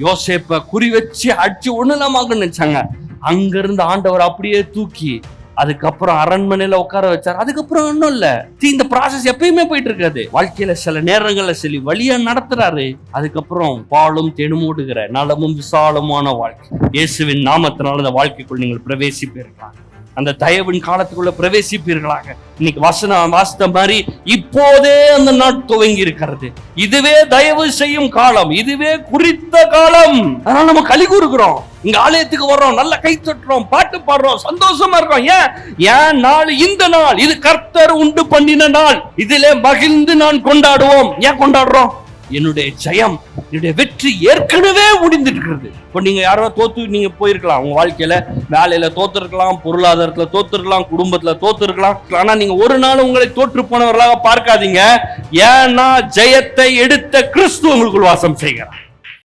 யோசேப்ப குறி வச்சு அடிச்சு ஒண்ணுலாமான்னு நினைச்சாங்க. அங்க இருந்து ஆண்டவர் அப்படியே தூக்கி அதுக்கப்புறம் அரண்மனையில உட்கார வச்சார். அதுக்கப்புறம் ஒன்றும் இல்ல, இந்த ப்ராசஸ் எப்பயுமே போயிட்டு இருக்காது. வாழ்க்கையில சில நேரங்கள்ல சொல்லி வழியா நடத்துறாரு. அதுக்கப்புறம் பாலும் தெனுமூடுகிற நலமும் விசாலமான வாழ்க்கை இயேசுவின் நாமத்தினால அந்த வாழ்க்கைக்குள் நீங்கள் பிரவேசிப்பீர்களாக, அந்த தயவின் காலத்துக்குள்ள பிரவேசிப்பீர்களாக. இன்னைக்கு வசனம் வாசித்த மாதிரி இப்போதே அந்த நாள் துவங்கி இருக்கிறது. இதுவே தயவு செய்யும் காலம், இதுவே குறித்த காலம். அதனால நம்ம களி கூறுகிறோம், இங்க ஆலயத்துக்கு வர்றோம், நல்ல கை தட்டுறோம், பாட்டு பாடுறோம், சந்தோஷமா இருக்கோம். ஏன் நாள் இந்த நாள், இது கர்த்தர் உண்டு பண்ணின நாள், இதிலே மகிழ்ந்து நான் கொண்டாடுவோம். ஏன் கொண்டாடுறோம்? என்னுடைய ஜெயம், என்னுடைய வெற்றி ஏற்கனவே முடிந்துட்டு. இப்போ நீங்க யாரோ தோத்து நீங்க போயிருக்கலாம், உங்க வாழ்க்கையில வேலையில தோத்து இருக்கலாம், பொருளாதாரத்துல தோத்து இருக்கலாம், குடும்பத்துல தோத்து இருக்கலாம். ஆனா நீங்க ஒரு நாள் உங்களை தோற்று போனவர்களாக பார்க்காதீங்க. ஏன்னா ஜெயத்தை எடுத்த கிறிஸ்து உங்களுக்குள் வாசம் செய்கிறார்.